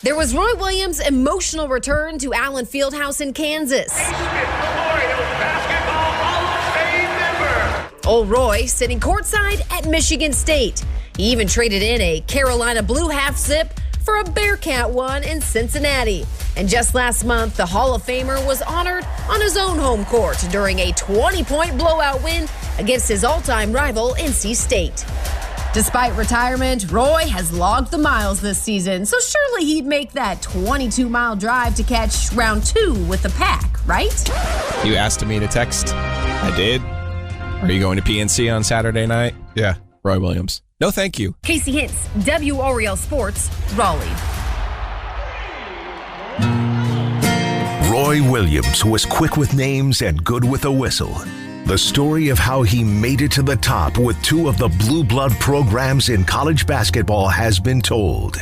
There was Roy Williams' emotional return to Allen Fieldhouse in Kansas. Old Roy sitting courtside at Michigan State. He even traded in a Carolina Blue half zip for a Bearcat one in Cincinnati. And just last month, the Hall of Famer was honored on his own home court during a 20-point blowout win against his all-time rival, NC State. Despite retirement, Roy has logged the miles this season, so surely he'd make that 22-mile drive to catch round 2 with the Pack, right? You asked me to text. I did. Are you going to PNC on Saturday night? Yeah, Roy Williams. No, thank you. Casey Hintz, WREL Sports, Raleigh. Roy Williams was quick with names and good with a whistle. The story of how he made it to the top with 2 of the blue blood programs in college basketball has been told.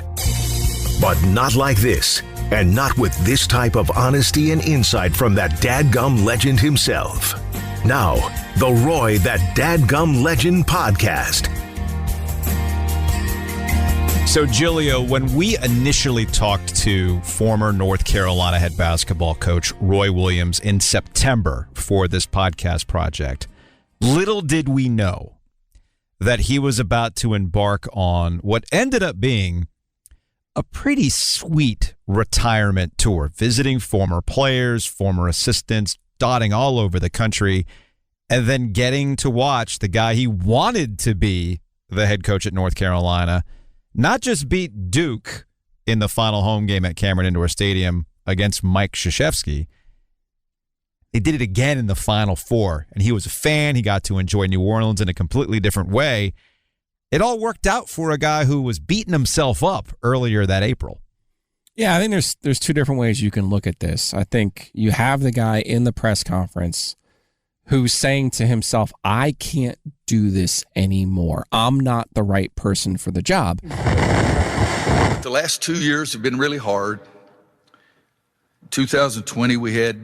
But not like this, and not with this type of honesty and insight from that Dadgum Legend himself. Now, the Roy That Dadgum Legend podcast. So, Giulio, when we initially talked to former North Carolina head basketball coach Roy Williams in September for this podcast project, little did we know that he was about to embark on what ended up being a pretty sweet retirement tour, visiting former players, former assistants, dotting all over the country, and then getting to watch the guy he wanted to be the head coach at North Carolina not just beat Duke in the final home game at Cameron Indoor Stadium against Mike Krzyzewski, they did it again in the Final Four, and he was a fan. He got to enjoy New Orleans in a completely different way. It all worked out for a guy who was beating himself up earlier that April. Yeah, I think there's 2 different ways you can look at this. I think you have the guy in the press conference who's saying to himself, I can't do this anymore. I'm not the right person for the job. The last 2 years have been really hard. 2020, we had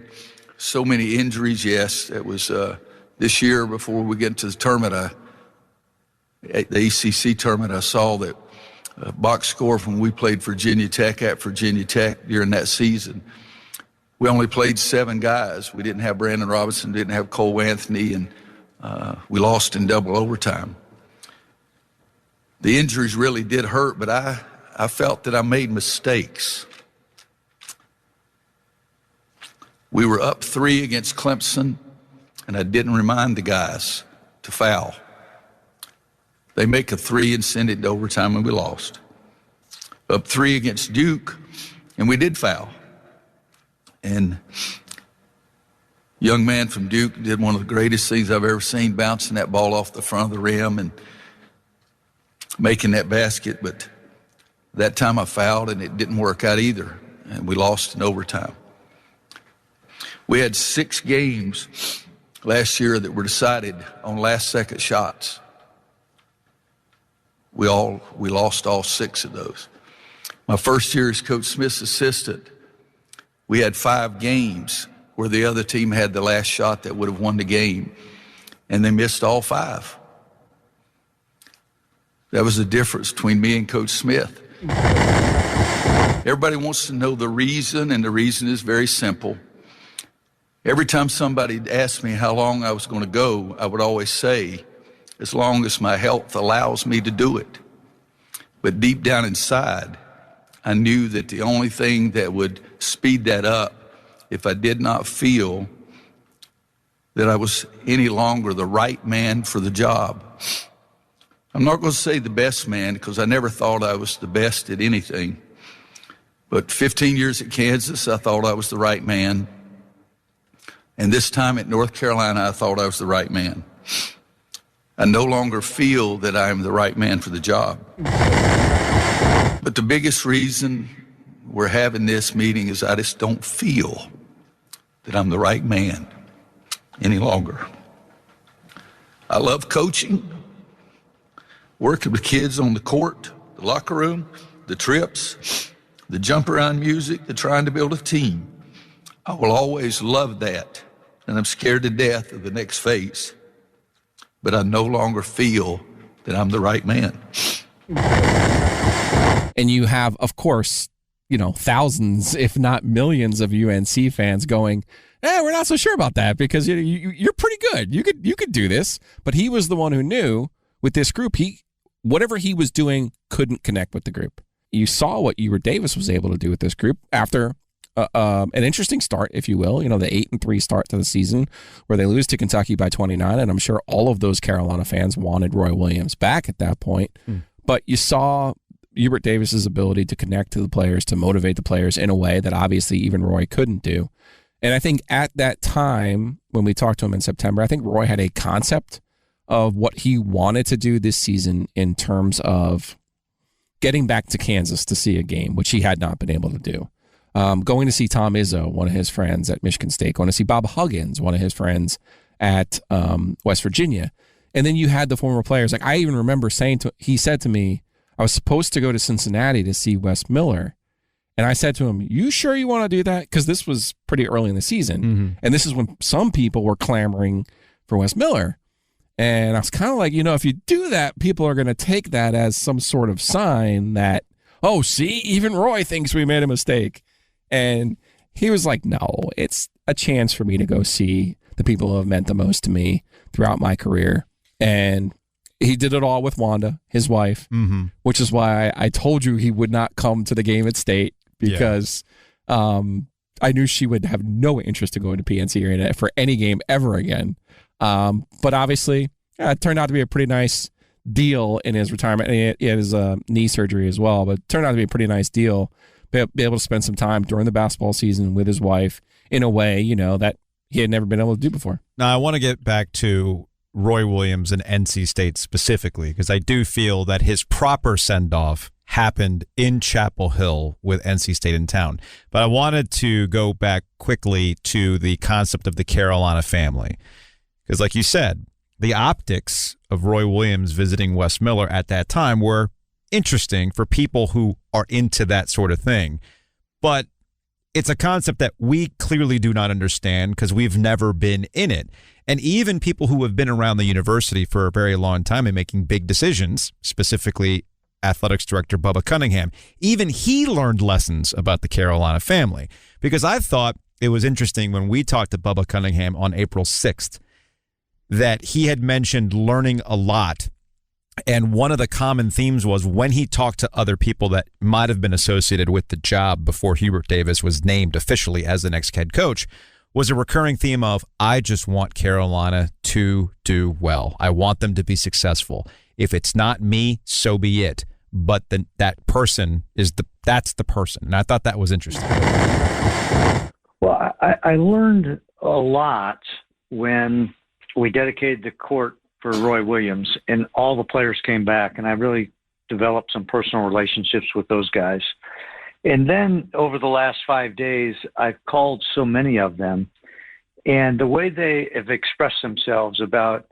so many injuries. Yes, it was this year before we get to the tournament, the ACC tournament, I saw that box score from when we played Virginia Tech at Virginia Tech during that season. We only played 7 guys. We didn't have Brandon Robinson, didn't have Cole Anthony, and we lost in double overtime. The injuries really did hurt, but I felt that I made mistakes. We were up 3 against Clemson, and I didn't remind the guys to foul. They make a 3 and send it to overtime, and we lost. Up 3 against Duke, and we did foul. And young man from Duke did one of the greatest things I've ever seen, bouncing that ball off the front of the rim and making that basket. But that time I fouled, and it didn't work out either, and we lost in overtime. We had 6 games last year that were decided on last-second shots. We lost all 6 of those. My first year as Coach Smith's assistant, we had 5 games where the other team had the last shot that would have won the game, and they missed all 5. That was the difference between me and Coach Smith. Everybody wants to know the reason, and the reason is very simple. Every time somebody asked me how long I was going to go, I would always say, as long as my health allows me to do it. But deep down inside, I knew that the only thing that would speed that up, if I did not feel that I was any longer the right man for the job. I'm not going to say the best man, because I never thought I was the best at anything. But 15 years at Kansas, I thought I was the right man. And this time at North Carolina, I thought I was the right man. I no longer feel that I am the right man for the job. But the biggest reason we're having this meeting is I just don't feel that I'm the right man any longer. I love coaching, working with kids on the court, the locker room, the trips, the jump around music, the trying to build a team. I will always love that, and I'm scared to death of the next phase. But I no longer feel that I'm the right man. And you have, of course, thousands, if not millions of UNC fans going, we're not so sure about that because you're pretty good. You could do this. But he was the one who knew with this group, whatever he was doing couldn't connect with the group. You saw what Hubert Davis was able to do with this group after an interesting start, if you will, the 8-3 start to the season where they lose to Kentucky by 29. And I'm sure all of those Carolina fans wanted Roy Williams back at that point. But you saw Hubert Davis's ability to connect to the players, to motivate the players in a way that obviously even Roy couldn't do. And I think at that time, when we talked to him in September, I think Roy had a concept of what he wanted to do this season in terms of getting back to Kansas to see a game, which he had not been able to do. Going to see Tom Izzo, one of his friends at Michigan State, going to see Bob Huggins, one of his friends at West Virginia. And then you had the former players. Like I even remember he said to me, I was supposed to go to Cincinnati to see Wes Miller. And I said to him, you sure you want to do that? Because this was pretty early in the season. Mm-hmm. And this is when some people were clamoring for Wes Miller. And I was kind of like, if you do that, people are going to take that as some sort of sign that, oh, see, even Roy thinks we made a mistake. And he was like, no, it's a chance for me to go see the people who have meant the most to me throughout my career. And he did it all with Wanda, his wife, which is why I told you he would not come to the game at State because I knew she would have no interest in going to PNC Arena for any game ever again. But obviously, it turned out to be a pretty nice deal in his retirement. And he had his knee surgery as well, but it turned out to be a pretty nice deal. Be able to spend some time during the basketball season with his wife in a way, that he had never been able to do before. Now, I want to get back to Roy Williams and NC State specifically, because I do feel that his proper send-off happened in Chapel Hill with NC State in town. But I wanted to go back quickly to the concept of the Carolina family. Because like you said, the optics of Roy Williams visiting Wes Miller at that time were interesting for people who are into that sort of thing. But it's a concept that we clearly do not understand because we've never been in it. And even people who have been around the university for a very long time and making big decisions, specifically athletics director Bubba Cunningham, even he learned lessons about the Carolina family. Because I thought it was interesting when we talked to Bubba Cunningham on April 6th that he had mentioned learning a lot. And one of the common themes was when he talked to other people that might have been associated with the job before Hubert Davis was named officially as the next head coach, was a recurring theme of, I just want Carolina to do well. I want them to be successful. If it's not me, so be it. But that person that's the person. And I thought that was interesting. Well, I learned a lot when we dedicated the court for Roy Williams and all the players came back, and I really developed some personal relationships with those guys. And then over the last 5 days, I've called so many of them, and the way they have expressed themselves about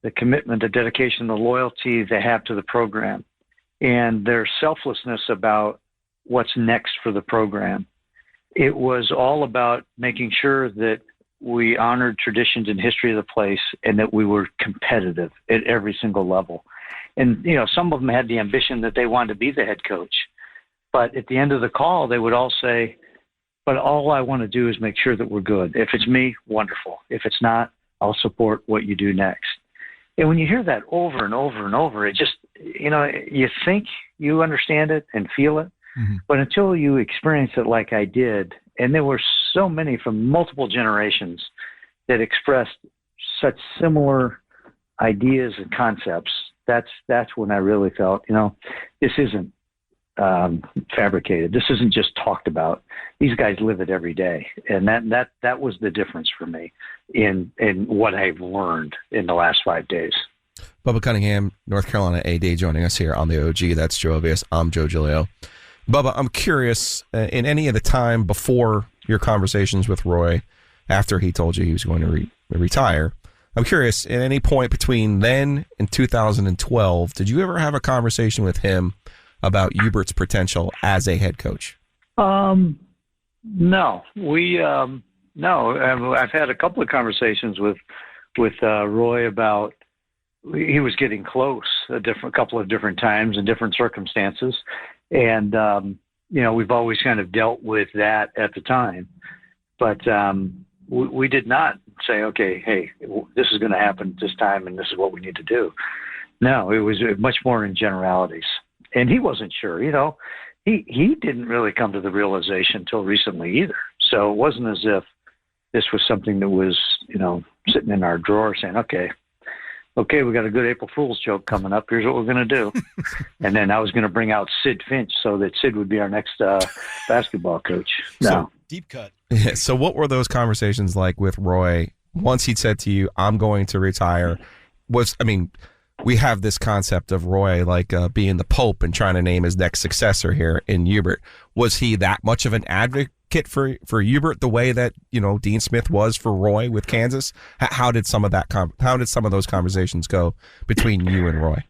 the commitment, the dedication, the loyalty they have to the program, and their selflessness about what's next for the program. It was all about making sure that we honored traditions and history of the place and that we were competitive at every single level. And, some of them had the ambition that they wanted to be the head coach. But at the end of the call, they would all say, but all I want to do is make sure that we're good. If it's me, wonderful. If it's not, I'll support what you do next. And when you hear that over and over and over, it just, you think you understand it and feel it. Mm-hmm. But until you experience it like I did, and there were so many from multiple generations that expressed such similar ideas and concepts, that's when I really felt, this isn't fabricated. This isn't just talked about. These guys live it every day. And that was the difference for me in what I've learned in the last 5 days. Bubba Cunningham, North Carolina AD, joining us here on the OG. That's Joe Ovias. I'm Joe Giglio. Bubba, I'm curious, in any of the time before your conversations with Roy, after he told you he was going to retire, I'm curious, at any point between then and 2012, did you ever have a conversation with him about Hubert's potential as a head coach? No. No. I've had a couple of conversations with Roy about he was getting close a couple of different times in different circumstances. And we've always kind of dealt with that at the time. But we did not say, okay, hey, this is going to happen this time and this is what we need to do. No, it was much more in generalities. And he wasn't sure, he didn't really come to the realization until recently either. So it wasn't as if this was something that was, sitting in our drawer saying, okay, we got a good April Fool's joke coming up. Here's what we're going to do. And then I was going to bring out Sid Finch so that Sid would be our next basketball coach. No. So, deep cut. Yeah, so what were those conversations like with Roy once he'd said to you, I'm going to retire? We have this concept of Roy like being the Pope and trying to name his next successor here in Hubert. Was he that much of an advocate for Hubert the way that Dean Smith was for Roy with Kansas? How did some of those conversations go between you and Roy?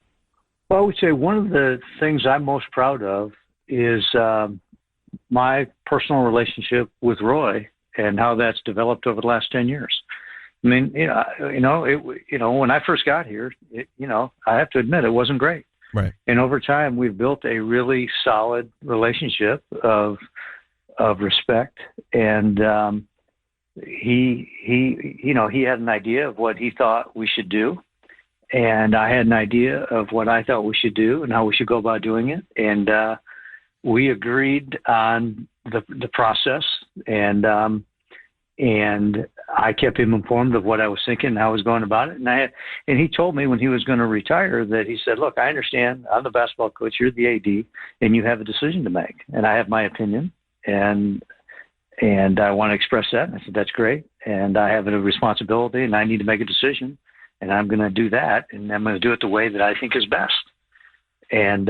Well, I would say one of the things I'm most proud of is my personal relationship with Roy and how that's developed over the last 10 years. I mean, when I first got here, I have to admit it wasn't great. Right. And over time, we've built a really solid relationship of respect. And he had an idea of what he thought we should do, and I had an idea of what I thought we should do and how we should go about doing it. And we agreed on the process, and I kept him informed of what I was thinking and how I was going about it. And he told me when he was going to retire that he said, look, I understand I'm the basketball coach, you're the AD, and you have a decision to make. And I have my opinion, and I want to express that. And I said, that's great. And I have a responsibility, and I need to make a decision, and I'm going to do that. And I'm going to do it the way that I think is best. And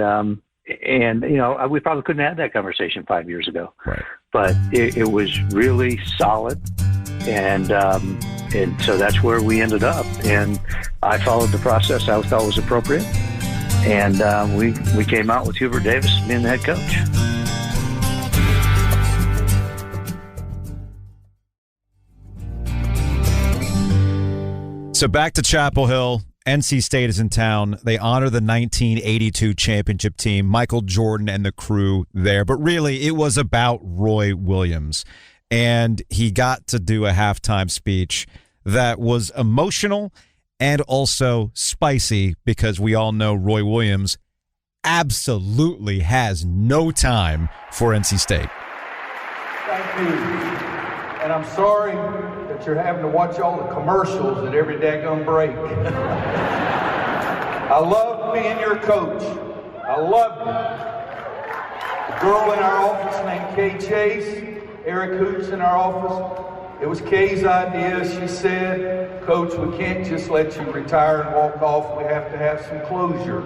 we probably couldn't have that conversation 5 years ago. Right. But it was really solid, and so that's where we ended up. And I followed the process I thought was appropriate, and we came out with Hubert Davis being the head coach. So back to Chapel Hill. NC State is in town. They honor the 1982 championship team, Michael Jordan and the crew there. But really, it was about Roy Williams. And he got to do a halftime speech that was emotional and also spicy, because we all know Roy Williams absolutely has no time for NC State. Thank you. And I'm sorry that you're having to watch all the commercials at every daggum break. I love being your coach. I love you. The girl in our office named Kay Chase, Eric Hoots in our office, it was Kay's idea. She said, Coach, we can't just let you retire and walk off. We have to have some closure.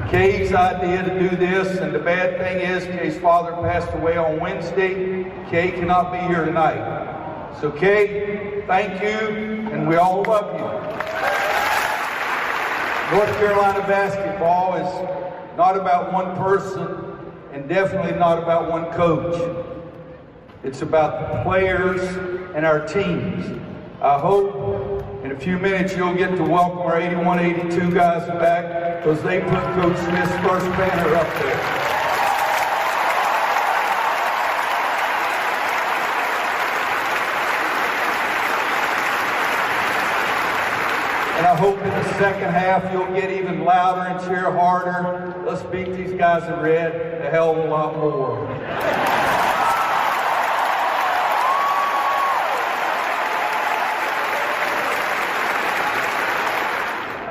Kay's idea to do this, and the bad thing is Kay's father passed away on Wednesday. Kay cannot be here tonight. So Kay, thank you, and we all love you. North Carolina basketball is not about one person, and definitely not about one coach. It's about the players and our teams. I hope in a few minutes you'll get to welcome our 81-82 guys back, because they put Coach Smith's first banner up there. And I hope in the second half you'll get even louder and cheer harder. Let's beat these guys in red a hell of a lot more.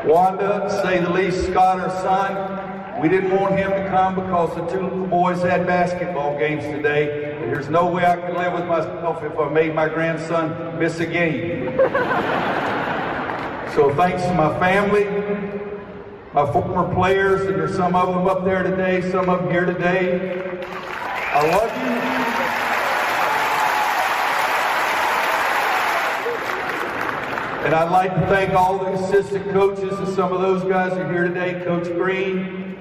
Wanda, to say the least, Scott, our son, we didn't want him to come because the two boys had basketball games today. And there's no way I could live with myself if I made my grandson miss a game. So thanks to my family, my former players, and there's some of them up there today, some of them here today. I love you. And I'd like to thank all the assistant coaches, and some of those guys are here today. Coach Green,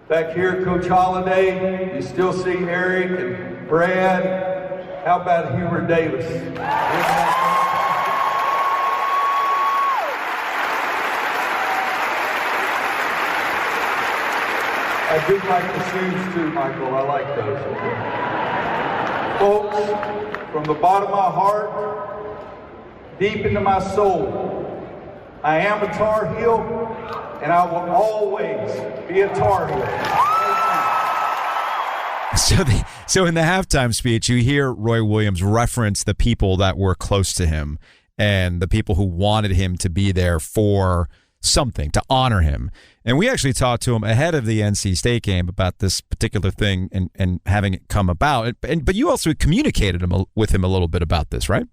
back here, Coach Holliday. You still see Eric and Brad. How about Hubert Davis? I do like the shoes too, Michael. I like those. Folks, from the bottom of my heart, deep into my soul, I am a Tar Heel, and I will always be a Tar Heel. So in the halftime speech, you hear Roy Williams reference the people that were close to him and the people who wanted him to be there for something, to honor him. And we actually talked to him ahead of the NC State game about this particular thing and having it come about. But you also communicated with him a little bit about this, right?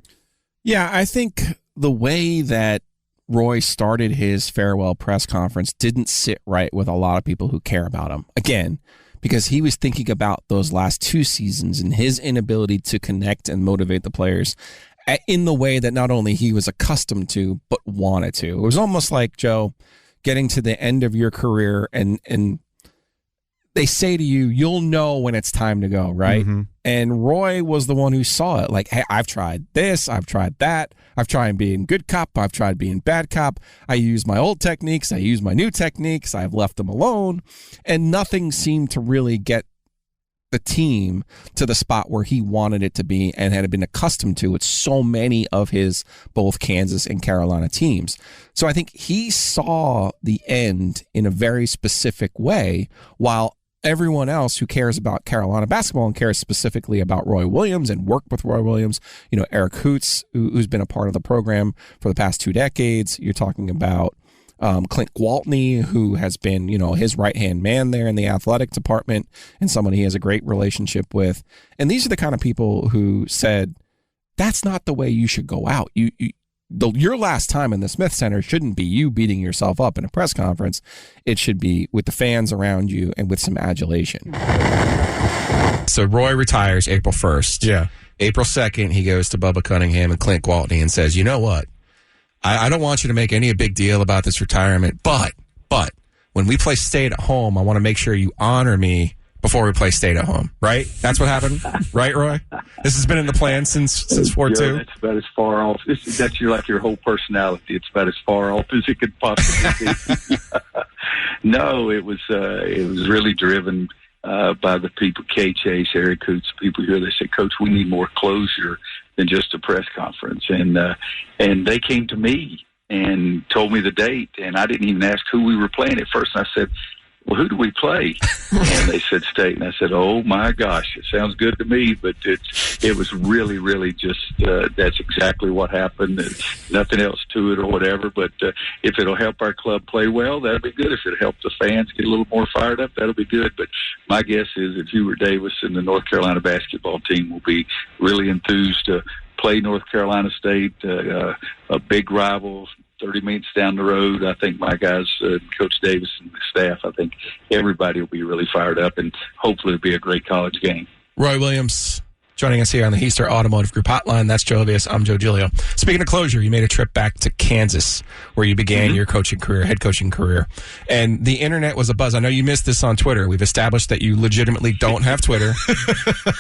Yeah, I think the way that Roy started his farewell press conference didn't sit right with a lot of people who care about him. Again, because he was thinking about those last 2 seasons and his inability to connect and motivate the players in the way that not only he was accustomed to, but wanted to. It was almost like, Joe, getting to the end of your career and they say to you, you'll know when it's time to go, right? Mm-hmm. And Roy was the one who saw it. Like, hey, I've tried this, I've tried that. I've tried being good cop, I've tried being bad cop. I use my old techniques, I use my new techniques, I've left them alone. And nothing seemed to really get the team to the spot where he wanted it to be and had been accustomed to with so many of his both Kansas and Carolina teams. So I think he saw the end in a very specific way, while everyone else who cares about Carolina basketball and cares specifically about Roy Williams and worked with Roy Williams, you know, Eric Hoots, who's been a part of the program for the past 2 decades. You're talking about Clint Gwaltney, who has been, you know, his right-hand man there in the athletic department and someone he has a great relationship with. And these are the kind of people who said, that's not the way you should go out. Your last time in the Smith Center shouldn't be you beating yourself up in a press conference. It should be with the fans around you and with some adulation. So Roy retires April 1st. Yeah. April 2nd, he goes to Bubba Cunningham and Clint Gwaltney and says, you know what? I don't want you to make any big deal about this retirement, but when we play State at home, I want to make sure you honor me before we play State at home, right? That's what happened, right, Roy? This has been in the plan since 4-2. Yeah, that's about as far off. That's your whole personality. It's about as far off as it could possibly be. No, it was really driven by the people, Kay Chase, Eric Hoots, people here. They said, Coach, we need more closure than just a press conference. And they came to me and told me the date, and I didn't even ask who we were playing at first. And I said, well, who do we play? And they said State. And I said, oh, my gosh, it sounds good to me. But it was really, really just that's exactly what happened. There's nothing else to it or whatever. But if it'll help our club play well, that'll be good. If it'll help the fans get a little more fired up, that'll be good. But my guess is if Hubert Davis and the North Carolina basketball team will be really enthused to play North Carolina State, a big rival, 30 minutes down the road. I think my guys, Coach Davis and the staff, I think everybody will be really fired up, and hopefully it'll be a great college game. Roy Williams joining us here on the Heister Automotive Group Hotline. That's Joe Ovius. I'm Joe Giglio. Speaking of closure, you made a trip back to Kansas where you began your coaching career, head coaching career. And the internet was abuzz. I know you missed this on Twitter. We've established that you legitimately don't have Twitter.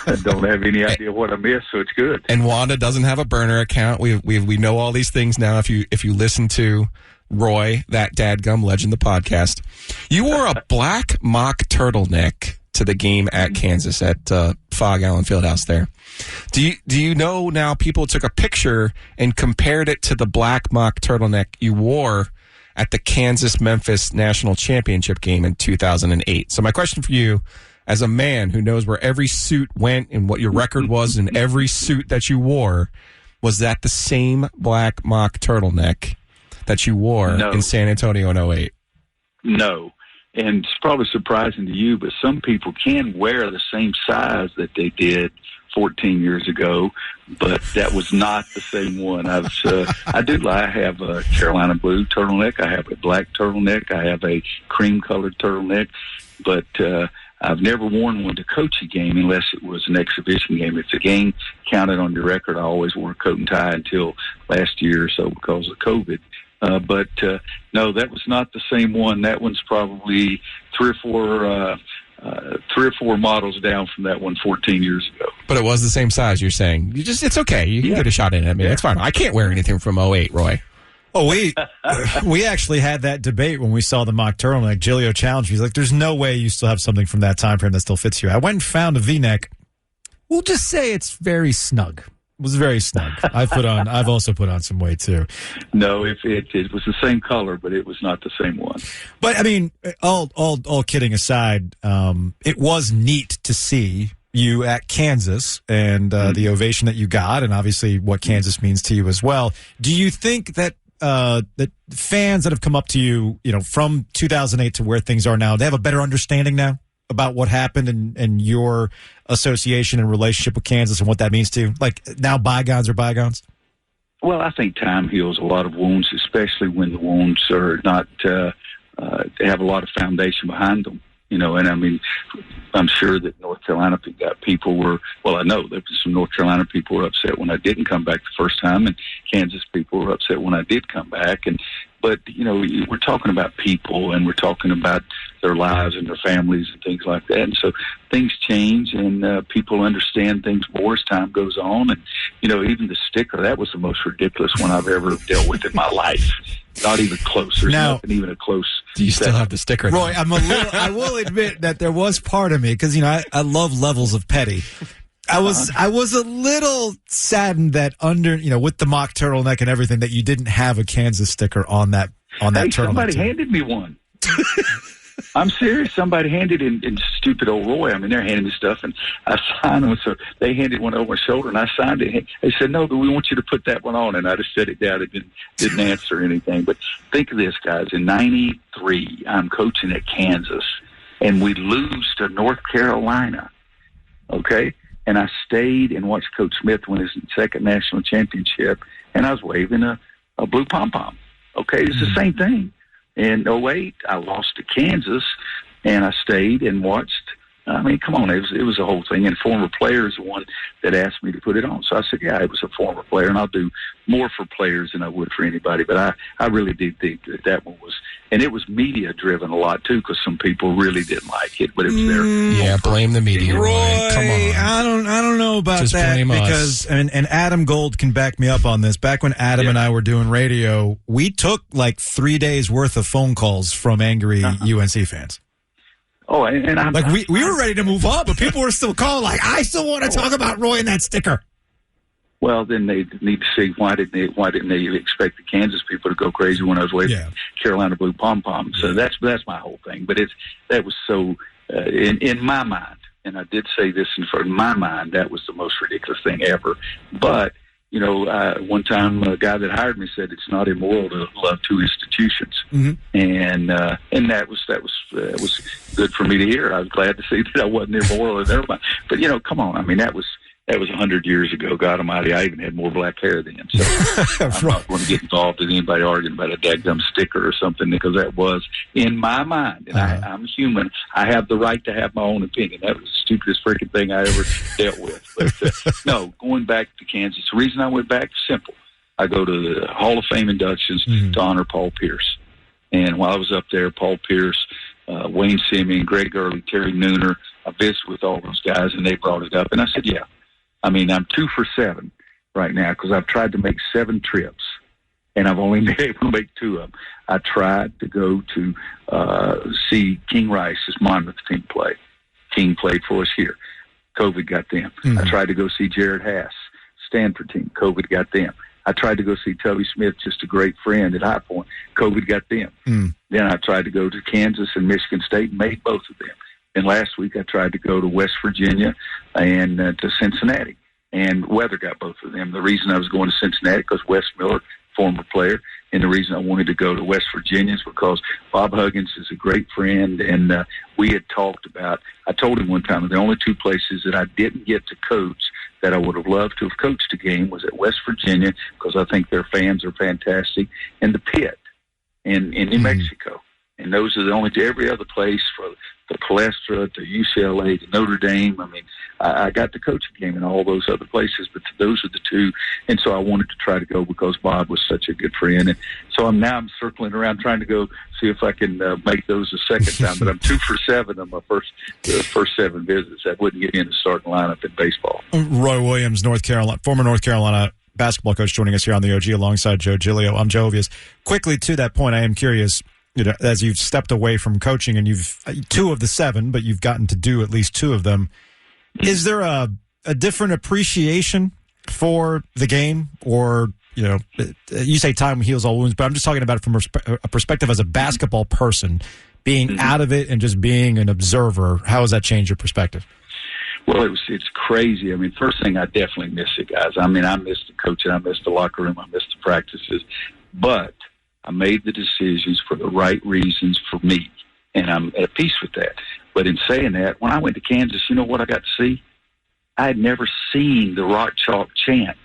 I don't have any idea what I missed, so it's good. And Wanda doesn't have a burner account. We know all these things now if you listen to Roy, that Dadgum Legend, the podcast. You wore a black mock turtleneck to the game at Kansas at Fog Allen Fieldhouse there. Do you know now people took a picture and compared it to the black mock turtleneck you wore at the Kansas-Memphis National Championship game in 2008? So my question for you, as a man who knows where every suit went and what your record was in every suit that you wore, was that the same black mock turtleneck that you wore in San Antonio in 08? No. And it's probably surprising to you, but some people can wear the same size that they did 14 years ago, but that was not the same one. I have a Carolina blue turtleneck. I have a black turtleneck. I have a cream-colored turtleneck, but I've never worn one to coach a game unless it was an exhibition game. If the game counted on your record, I always wore a coat and tie until last year or so because of COVID. But no, that was not the same one. That one's probably three or four models down from that one 14 years ago. But it was the same size, you're saying. It's okay. You can get a shot in it. I mean, it's fine. I can't wear anything from 08, Roy. Oh, we actually had that debate when we saw the mock turtleneck. Giglio challenged me. He's like, "There's no way you still have something from that time frame that still fits you." I went and found a V-neck. We'll just say it's very snug. It was very snug. I've also put on some weight too. No, it was the same color, but it was not the same one. But I mean, all kidding aside, it was neat to see you at Kansas and the ovation that you got, and obviously what Kansas means to you as well. Do you think that that fans that have come up to you, from 2008 to where things are now, they have a better understanding now about what happened and your association and relationship with Kansas and what that means to you? Like, now bygones are bygones? Well, I think time heals a lot of wounds, especially when the wounds are not they have a lot of foundation behind them. And I mean, I'm sure that North Carolina people were, well, I know there were some North Carolina people were upset when I didn't come back the first time, and Kansas people were upset when I did come back. But we're talking about people, and we're talking about their lives and their families and things like that. And so things change, and people understand things more as time goes on. And, even the sticker, that was the most ridiculous one I've ever dealt with in my life. Not even close. There's nothing even a close. Do you still have the sticker? Roy, I will admit that there was part of me, because, I love levels of petty. I was a little saddened that under, with the mock turtleneck and everything, that you didn't have a Kansas sticker on that turtleneck. Somebody handed me one. I'm serious. Somebody handed in stupid old Roy. I mean, they're handing me stuff, and I signed them. So they handed one over my shoulder, and I signed it. They said, "No, but we want you to put that one on." And I just set it down. It didn't answer anything. But think of this, guys. In '93, I'm coaching at Kansas, and we lose to North Carolina. Okay? And I stayed and watched Coach Smith win his second national championship, and I was waving a blue pom-pom. Okay? It's the same thing. In 2008, I lost to Kansas, and I stayed and watched. I mean, come on, it was a whole thing. And former player is the one that asked me to put it on. So I said, yeah, it was a former player, and I'll do more for players than I would for anybody. But I really did think that one was, and it was media-driven a lot, too, because some people really didn't like it, but it was there. Yeah, blame the media, Roy. Come on. I don't know about Just that, blame because, and Adam Gold can back me up on this. Back when Adam and I were doing radio, we took like 3 days worth of phone calls from angry UNC fans. Oh, and I'm like, we were ready to move on, but people were still calling like, I still want to talk about Roy and that sticker. Well, then they need to see why didn't they expect the Kansas people to go crazy when I was waving Carolina blue pom pom? So that's my whole thing. But that was so in my mind, and I did say this in my mind, that was the most ridiculous thing ever. But one time a guy that hired me said it's not immoral to love two institutions, and that was good for me to hear. I was glad to see that I wasn't immoral in their mind. But come on, I mean that was 100 years ago. God Almighty, I even had more black hair then. So I'm not going to get involved in anybody arguing about a dadgum sticker or something, because that was in my mind. And I'm human. I have the right to have my own opinion. That was the stupidest freaking thing I ever dealt with. But no, going back to Kansas, the reason I went back is simple. I go to the Hall of Fame inductions to honor Paul Pierce. And while I was up there, Paul Pierce, Wayne Simeon, Greg Early, Terry Nooner, I visited with all those guys, and they brought it up. And I said, yeah. I mean, I'm 2 for 7 right now because I've tried to make 7 trips, and I've only been able to make 2 of them. I tried to go to see King Rice's Monmouth team play. King played for us here. COVID got them. I tried to go see Jared Haas, Stanford team. COVID got them. I tried to go see Tubby Smith, just a great friend at High Point. COVID got them. Then I tried to go to Kansas and Michigan State and made both of them. And last week I tried to go to West Virginia and to Cincinnati, and weather got both of them. The reason I was going to Cincinnati because Wes Miller, former player, and the reason I wanted to go to West Virginia is because Bob Huggins is a great friend, and we had talked about, I told him one time, the only 2 places that I didn't get to coach that I would have loved to have coached a game was at West Virginia, because I think their fans are fantastic, and the Pit in New Mexico. And those are the only, every other place for the Palestra, to UCLA, to Notre Dame. I mean, I got the coaching game in all those other places, but those are the 2. And so I wanted to try to go because Bob was such a good friend. And so I'm circling around trying to go see if I can make those a second time. But I'm 2 for 7 on my first 7 visits. That wouldn't get me in the starting lineup in baseball. Roy Williams, North Carolina, former North Carolina basketball coach, joining us here on the OG alongside Joe Giglio. I'm Joe Ovies. Quickly to that point, I am curious, as you've stepped away from coaching and you've 2 of the 7, but you've gotten to do at least 2 of them. Is there a different appreciation for the game, or you say time heals all wounds, but I'm just talking about it from a perspective as a basketball person, being out of it and just being an observer. How has that changed your perspective? Well, it's crazy. I mean, first thing, I definitely miss it, guys. I mean, I miss the coaching, I miss the locker room, I miss the practices, but I made the decisions for the right reasons for me, and I'm at peace with that. But in saying that, when I went to Kansas, you know what I got to see? I had never seen the Rock Chalk chant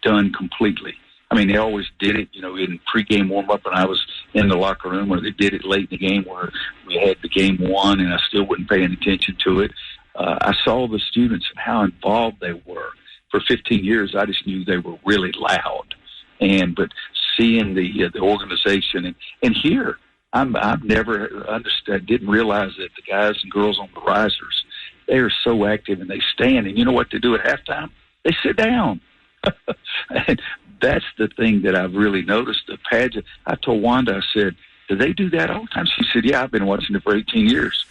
done completely. I mean, they always did it, in pregame warm-up, and I was in the locker room, or they did it late in the game where we had the game won, and I still wasn't paying attention to it. I saw the students and how involved they were. For 15 years, I just knew they were really loud. But seeing the organization and here, I've never understood, didn't realize that the guys and girls on the risers, they are so active and they stand. And you know what they do at halftime? They sit down. And that's the thing that I've really noticed. The pageant. I told Wanda, I said, do they do that all the time? She said, yeah, I've been watching it for 18 years.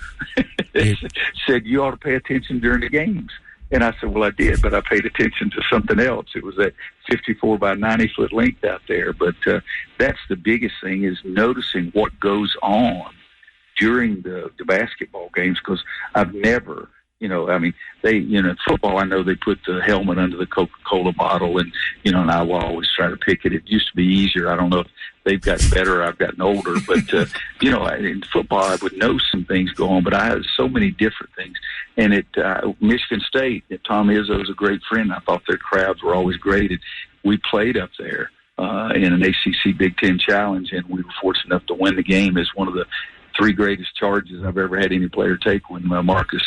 Said, you ought to pay attention during the games. And I said, well, I did, but I paid attention to something else. It was that 54 by 90 foot length out there. But that's the biggest thing, is noticing what goes on during the basketball games, because I've never, football, I know they put the helmet under the Coca-Cola bottle, and I will always try to pick it. It used to be easier. I don't know if they've gotten better or I've gotten older, but, in football, I would know some things go on, but I had so many different things. And at Michigan State, Tom Izzo is a great friend. I thought their crowds were always great. And we played up there in an ACC Big Ten Challenge, and we were fortunate enough to win the game. As one of the 3 greatest charges I've ever had any player take, when Marcus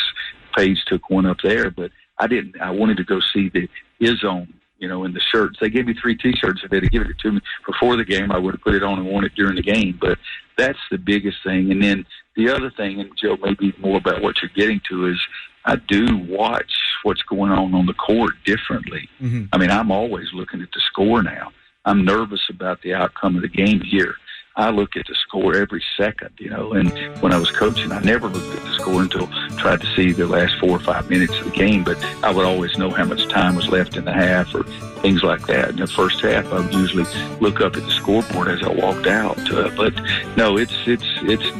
Page took one up there. But I wanted to go see the Izzone, in the shirts. They gave me 3 T-shirts. If they'd have given it to me before the game, I would have put it on and worn it during the game. But that's the biggest thing. And then the other thing, and Joe, maybe more about what you're getting to, is I do watch what's going on the court differently. Mm-hmm. I mean, I'm always looking at the score now. I'm nervous about the outcome of the game here. I look at the score every second, and when I was coaching, I never looked at the score until tried to see the last 4 or 5 minutes of the game, but I would always know how much time was left in the half or things like that. In the first half, I would usually look up at the scoreboard as I walked out. But no, it's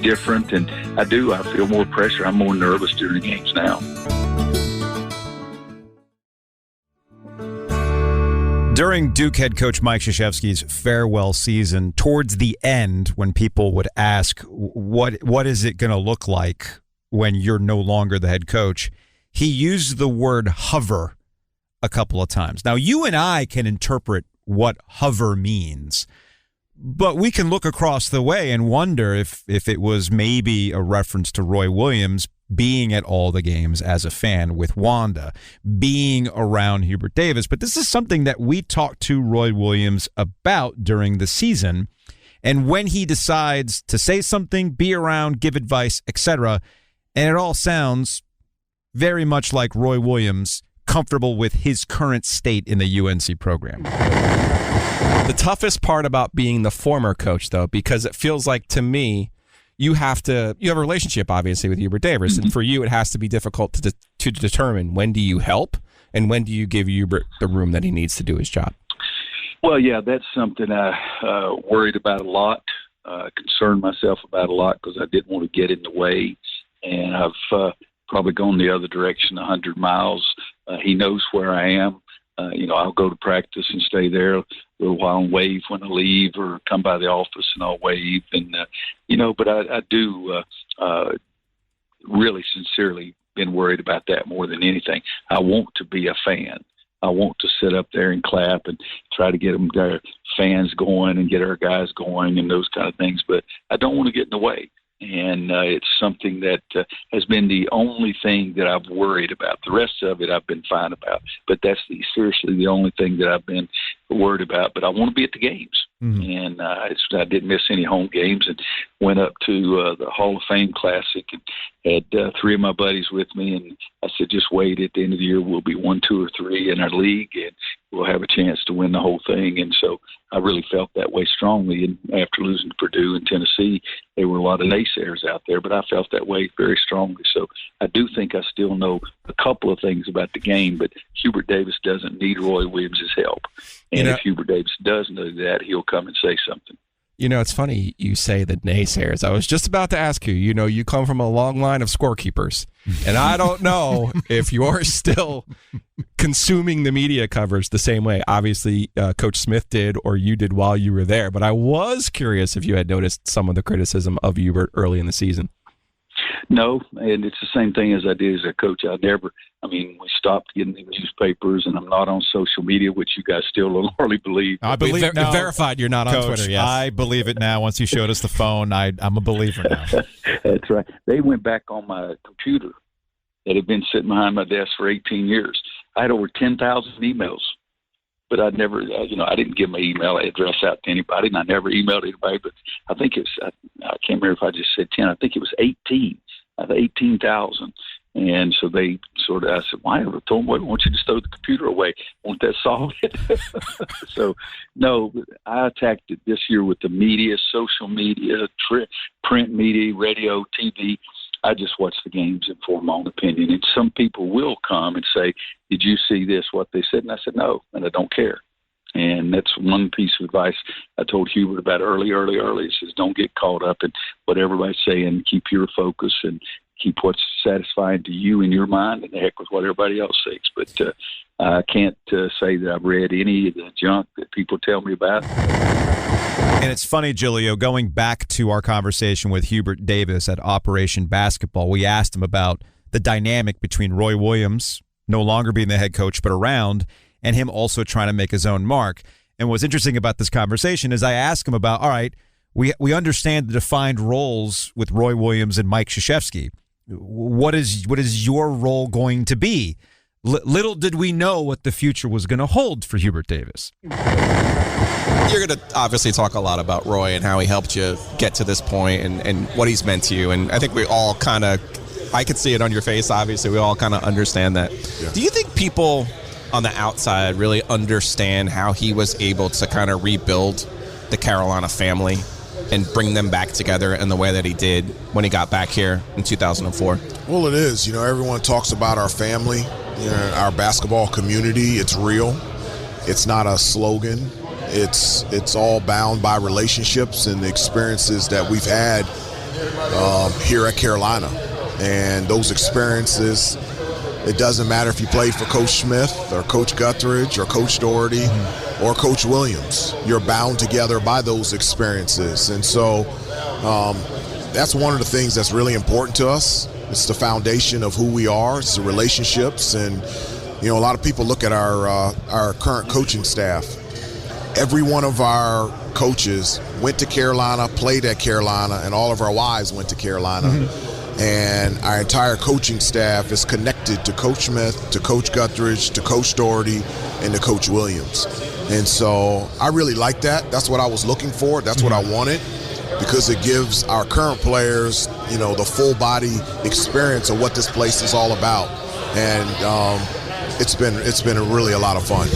different, and I feel more pressure. I'm more nervous during the games now. During Duke head coach Mike Krzyzewski's farewell season, towards the end, when people would ask, what is it going to look like when you're no longer the head coach, he used the word hover a couple of times. Now, you and I can interpret what hover means, but we can look across the way and wonder if it was maybe a reference to Roy Williams being at all the games as a fan with Wanda, being around Hubert Davis. But this is something that we talked to Roy Williams about during the season. And when he decides to say something, be around, give advice, etc., and it all sounds very much like Roy Williams, comfortable with his current state in the UNC program. The toughest part about being the former coach, though, because it feels like, to me, you have a relationship, obviously, with Hubert Davis, and for you, it has to be difficult to determine when do you help and when do you give Hubert the room that he needs to do his job. Well, yeah, that's something I worried about a lot, concerned myself about a lot, because I didn't want to get in the way, and I've probably gone the other direction 100 miles. He knows where I am. I'll go to practice and stay there a little while and wave when I leave, or come by the office and I'll wave. And, but I do really sincerely been worried about that more than anything. I want to be a fan. I want to sit up there and clap and try to get their fans going and get our guys going and those kind of things. But I don't want to get in the way. And it's something that has been the only thing that I've worried about. The rest of it I've been fine about. But that's seriously the only thing that I've been worried about. But I want to be at the games. Mm-hmm. And I didn't miss any home games, and went up to the Hall of Fame Classic and had 3 of my buddies with me. And I said, just wait. At the end of the year, we'll be 1, 2, or 3 in our league. And we'll have a chance to win the whole thing. And so I really felt that way strongly. And after losing to Purdue and Tennessee, there were a lot of naysayers out there, but I felt that way very strongly. So I do think I still know a couple of things about the game, but Hubert Davis doesn't need Roy Williams' help. And if Hubert Davis does know that, he'll come and say something. It's funny you say the naysayers. I was just about to ask you, you come from a long line of scorekeepers, and I don't know if you're still consuming the media coverage the same way. Obviously, Coach Smith did, or you did while you were there, but I was curious if you had noticed some of the criticism of Hubert early in the season. No, and it's the same thing as I did as a coach. We stopped getting the newspapers, and I'm not on social media, which you guys still don't hardly believe. I believe it now. Verified you're not Coach, on Twitter, yes. I believe it now. Once you showed us the phone, I'm a believer now. That's right. They went back on my computer that had been sitting behind my desk for 18 years. I had over 10,000 emails, but I never, I didn't give my email address out to anybody, and I never emailed anybody, but I think I can't remember if I just said 10. I think it was 18. 18,000. And so they I said, why? I told them, why don't you just throw the computer away? Won't that solve it? So, no, I attacked it this year with the media, social media, print media, radio, TV. I just watch the games and form my own opinion. And some people will come and say, did you see this, what they said? And I said, no, and I don't care. And that's one piece of advice I told Hubert about early. It says, don't get caught up in what everybody's saying. Keep your focus and keep what's satisfying to you in your mind, and the heck with what everybody else thinks. But I can't say that I've read any of the junk that people tell me about. And it's funny, Giulio, going back to our conversation with Hubert Davis at Operation Basketball, we asked him about the dynamic between Roy Williams no longer being the head coach but around, and him also trying to make his own mark. And what's interesting about this conversation is I asked him about, all right, we understand the defined roles with Roy Williams and Mike Krzyzewski. What is your role going to be? Little did we know what the future was going to hold for Hubert Davis. You're going to obviously talk a lot about Roy and how he helped you get to this point and what he's meant to you. And I think we all kind of, I could see it on your face, obviously. We all kind of understand that. Yeah. Do you think people on the outside really understand how he was able to kind of rebuild the Carolina family and bring them back together in the way that he did when he got back here in 2004? Well, it is. Everyone talks about our family, our basketball community. It's real. It's not a slogan. It's all bound by relationships and the experiences that we've had here at Carolina. And those experiences, it doesn't matter if you played for Coach Smith or Coach Guthridge or Coach Doherty or Coach Williams. You're bound together by those experiences. And so that's one of the things that's really important to us. It's the foundation of who we are. It's the relationships. And, a lot of people look at our current coaching staff. Every one of our coaches went to Carolina, played at Carolina, and all of our wives went to Carolina. And our entire coaching staff is connected to Coach Smith, to Coach Guthridge, to Coach Doherty, and to Coach Williams. And so I really like that. That's what I was looking for. That's what I wanted, because it gives our current players, the full body experience of what this place is all about. And it's been really a lot of fun.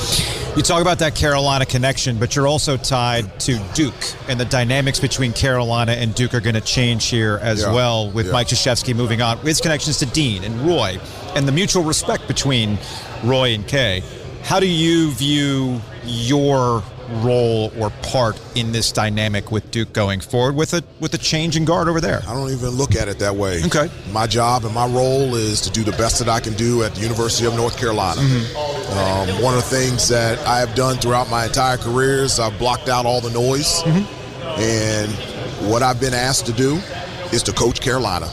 You talk about that Carolina connection, but you're also tied to Duke, and the dynamics between Carolina and Duke are going to change here as well with Mike Krzyzewski moving on. His connections to Dean and Roy, and the mutual respect between Roy and Kay. How do you view your role or part in this dynamic with Duke going forward with a change in guard over there? I don't even look at it that way. Okay. My job and my role is to do the best that I can do at the University of North Carolina. One of the things that I have done throughout my entire career is I've blocked out all the noise. And what I've been asked to do is to coach Carolina.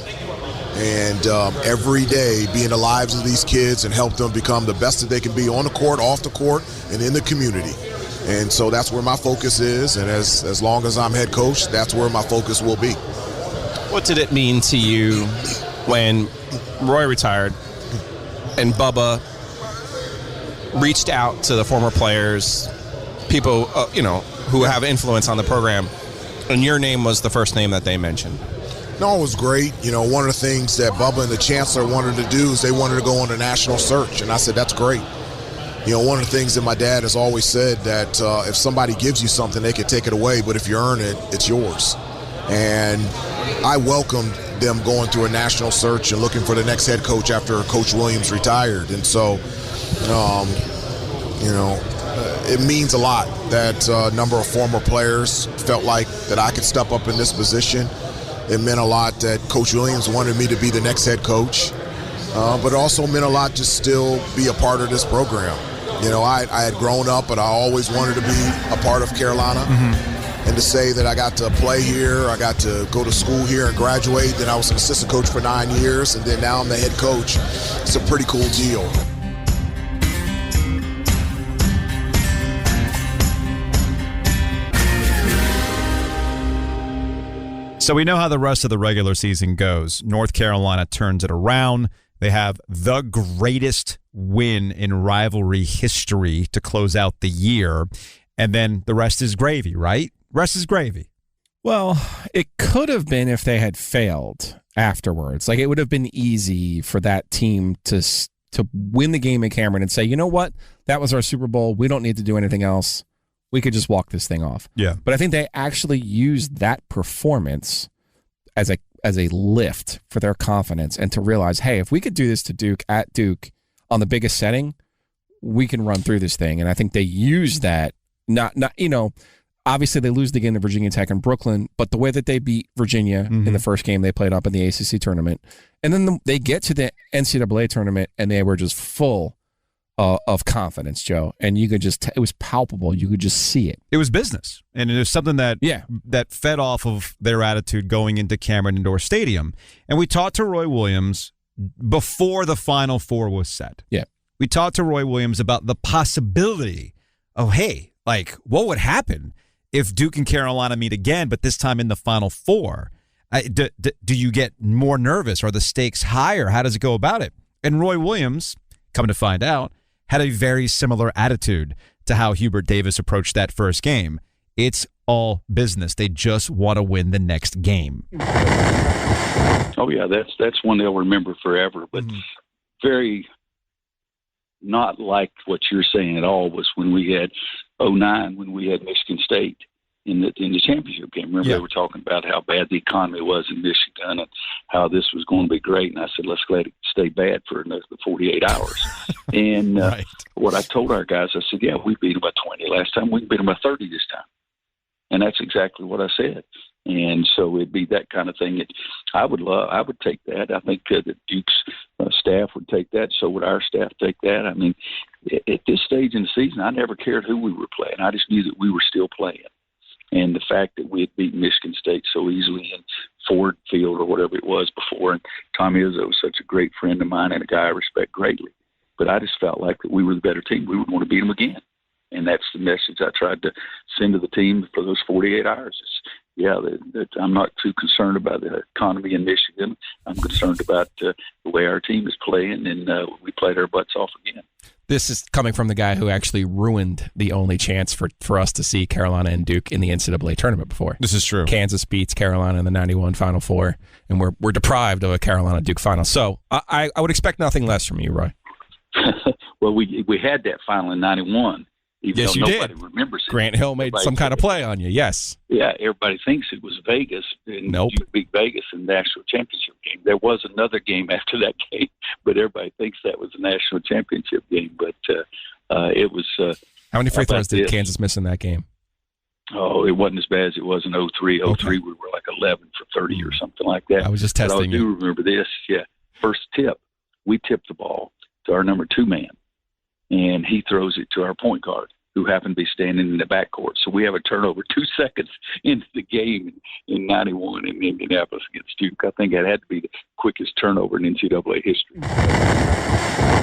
And every day be in the lives of these kids and help them become the best that they can be on the court, off the court, and in the community. And so that's where my focus is, and as long as I'm head coach, that's where my focus will be. What did it mean to you when Roy retired and Bubba reached out to the former players, people who have influence on the program, and your name was the first name that they mentioned? No, it was great. One of the things that Bubba and the Chancellor wanted to do is they wanted to go on a national search, and I said, that's great. One of the things that my dad has always said that if somebody gives you something, they can take it away, but if you earn it, it's yours. And I welcomed them going through a national search and looking for the next head coach after Coach Williams retired. And so, it means a lot that a number of former players felt like that I could step up in this position. It meant a lot that Coach Williams wanted me to be the next head coach, but it also meant a lot to still be a part of this program. I had grown up, but I always wanted to be a part of Carolina. And to say that I got to play here, I got to go to school here and graduate, then I was an assistant coach for 9 years, and then now I'm the head coach. It's a pretty cool deal. So we know how the rest of the regular season goes. North Carolina turns it around. They have the greatest win in rivalry history to close out the year. And then the rest is gravy, right? Rest is gravy. Well, it could have been if they had failed afterwards. Like, it would have been easy for that team to win the game in Cameron and say, you know what? That was our Super Bowl. We don't need to do anything else. We could just walk this thing off. Yeah. But I think they actually used that performance as a lift for their confidence and to realize, hey, if we could do this to Duke at Duke on the biggest setting, we can run through this thing. And I think they used that. Not obviously they lose the game to Virginia Tech and Brooklyn, but the way that they beat Virginia in the first game they played up in the ACC tournament, and then they get to the NCAA tournament and they were just full of confidence, Joe, and you could just it was palpable. You could just see it. It was business, and it was something that fed off of their attitude going into Cameron Indoor Stadium. And we talked to Roy Williams before the Final Four was set. Yeah, we talked to Roy Williams about the possibility of, hey, like, what would happen if Duke and Carolina meet again, but this time in the Final Four? Do you get more nervous? Are the stakes higher? How does it go about it? And Roy Williams, come to find out, had a very similar attitude to how Hubert Davis approached that first game. It's all business. They just want to win the next game. Oh, yeah, that's one they'll remember forever. But very not like what you're saying at all was when we had 2009, when we had Michigan State in the championship game. Remember, they were talking about how bad the economy was in Michigan and how this was going to be great. And I said, let's let it stay bad for another 48 hours. And what I told our guys, I said, yeah, we beat them by 20 last time. We can beat them by 30 this time. And that's exactly what I said. And so it'd be that kind of thing. I would take that. I think that Duke's staff would take that. So would our staff take that. I mean, at this stage in the season, I never cared who we were playing. I just knew that we were still playing. And the fact that we had beaten Michigan State so easily in Ford Field or whatever it was before, and Tommy Izzo was such a great friend of mine and a guy I respect greatly. But I just felt like that we were the better team. We would want to beat them again. And that's the message I tried to send to the team for those 48 hours. That I'm not too concerned about the economy in Michigan. I'm concerned about the way our team is playing, and we played our butts off again. This is coming from the guy who actually ruined the only chance for us to see Carolina and Duke in the NCAA tournament before. This is true. Kansas beats Carolina in the 91 Final Four, and we're deprived of a Carolina-Duke final. So I would expect nothing less from you, Roy. Well, we had that final in 91. Even yes, though you nobody did. Remembers it. Grant Hill made some kind of play on you, yes. Yeah, everybody thinks it was Vegas. And Duke beat Vegas in the national championship game. There was another game after that game, but everybody thinks that was the national championship game. But it was. How many free throws did Kansas miss in that game? Oh, it wasn't as bad as it was in 03. Okay. 03, we were like 11 for 30 or something like that. I was just testing but I do remember this. Yeah, first tip, we tipped the ball to our number 2 man. And he throws it to our point guard, who happened to be standing in the backcourt. So we have a turnover 2 seconds into the game in 91 in Indianapolis against Duke. I think that had to be the quickest turnover in NCAA history.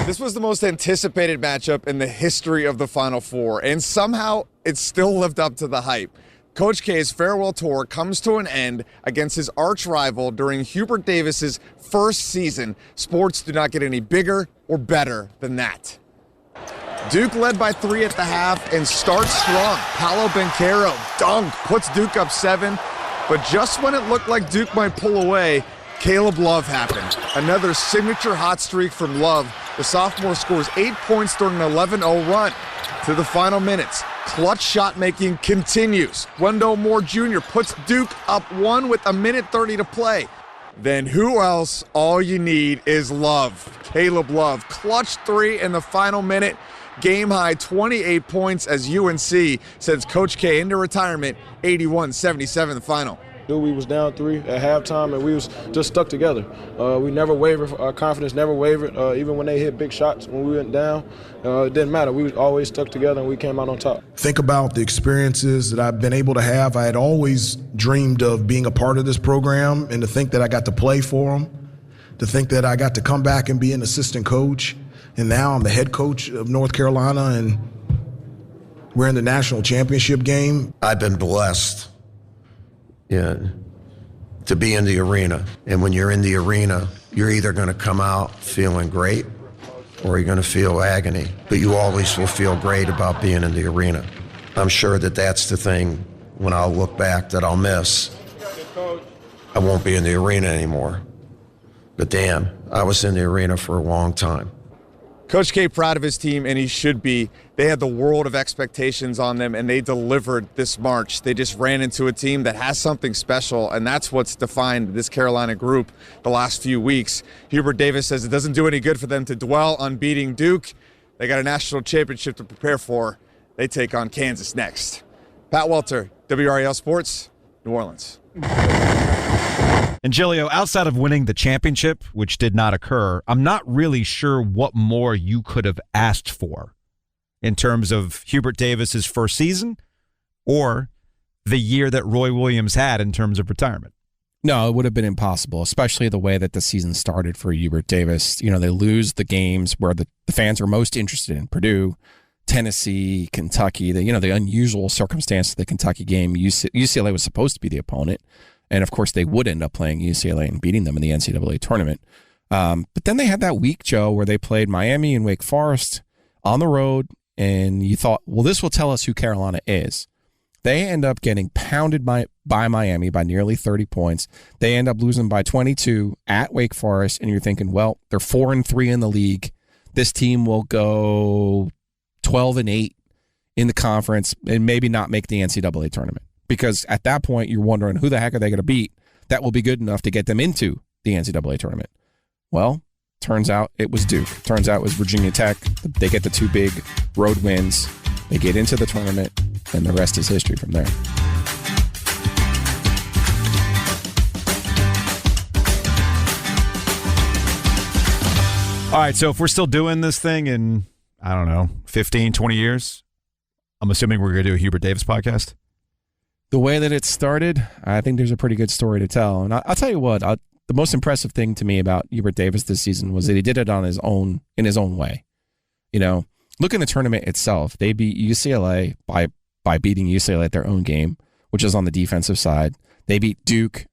This was the most anticipated matchup in the history of the Final Four, and somehow it still lived up to the hype. Coach K's farewell tour comes to an end against his arch rival during Hubert Davis's first season. Sports do not get any bigger or better than that. Duke led by 3 at the half and starts strong. Paolo Banchero dunk, puts Duke up 7. But just when it looked like Duke might pull away, Caleb Love happened. Another signature hot streak from Love The sophomore scores 8 points during an 11-0 run. To the final minutes, clutch shot making continues. Wendell Moore Jr. puts Duke up 1 with 1:30 to play. Then who else? All you need is Love. Caleb Love, clutch 3 in the final minute. Game high 28 points as UNC sends Coach K into retirement, 81-77 the final. We was down 3 at halftime, and we was just stuck together. We never wavered. Our confidence never wavered. Even when they hit big shots, when we went down, it didn't matter. We was always stuck together, and we came out on top. Think about the experiences that I've been able to have. I had always dreamed of being a part of this program, and to think that I got to play for them, to think that I got to come back and be an assistant coach, and now I'm the head coach of North Carolina, and we're in the national championship game. I've been blessed to be in the arena. And when you're in the arena, you're either going to come out feeling great or you're going to feel agony. But you always will feel great about being in the arena. I'm sure that that's the thing when I'll look back that I'll miss. I won't be in the arena anymore. But damn, I was in the arena for a long time. Coach K proud of his team, and he should be. They had the world of expectations on them, and they delivered this March. They just ran into a team that has something special, and that's what's defined this Carolina group the last few weeks. Hubert Davis says it doesn't do any good for them to dwell on beating Duke. They got a national championship to prepare for. They take on Kansas next. Pat Welter, WRAL Sports, New Orleans. And Gilio, outside of winning the championship, which did not occur, I'm not really sure what more you could have asked for in terms of Hubert Davis's first season or the year that Roy Williams had in terms of retirement. No, it would have been impossible, especially the way that the season started for Hubert Davis. You know, they lose the games where the fans are most interested in: Purdue, Tennessee, Kentucky. The unusual circumstance of the Kentucky game. UCLA was supposed to be the opponent. And, of course, they would end up playing UCLA and beating them in the NCAA tournament. But then they had that week, Joe, where they played Miami and Wake Forest on the road, and you thought, well, this will tell us who Carolina is. They end up getting pounded by Miami by nearly 30 points. They end up losing by 22 at Wake Forest, and you're thinking, well, they're 4-3 in the league. This team will go 12-8 in the conference and maybe not make the NCAA tournament. Because at that point, you're wondering who the heck are they going to beat that will be good enough to get them into the NCAA tournament. Well, turns out it was Duke. Turns out it was Virginia Tech. They get the 2 big road wins. They get into the tournament, and the rest is history from there. All right, so if we're still doing this thing in, 15, 20 years, I'm assuming we're going to do a Hubert Davis podcast. The way that it started, I think there's a pretty good story to tell. And I'll tell you what, the most impressive thing to me about Hubert Davis this season was that he did it in his own way. Look in the tournament itself. They beat UCLA by beating UCLA at their own game, which is on the defensive side. They beat Duke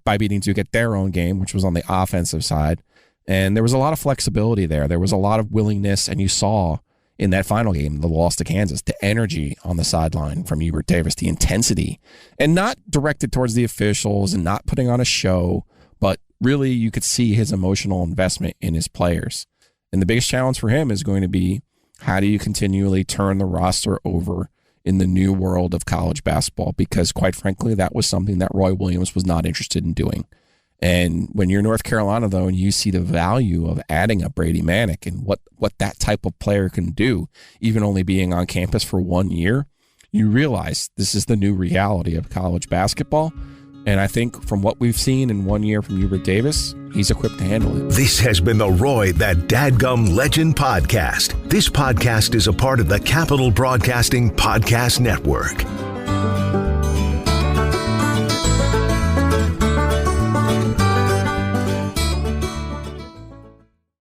by beating Duke at their own game, which was on the offensive side. And there was a lot of flexibility there. There was a lot of willingness, and you saw in that final game, the loss to Kansas, the energy on the sideline from Hubert Davis, the intensity, and not directed towards the officials and not putting on a show, but really you could see his emotional investment in his players. And the biggest challenge for him is going to be, how do you continually turn the roster over in the new world of college basketball? Because quite frankly, that was something that Roy Williams was not interested in doing. And when you're North Carolina, though, and you see the value of adding a Brady Manick and what that type of player can do, even only being on campus for 1 year, you realize this is the new reality of college basketball. And I think from what we've seen in 1 year from Hubert Davis, he's equipped to handle it. This has been the Roy That Dadgum Legend podcast. This podcast is a part of the Capital Broadcasting Podcast Network.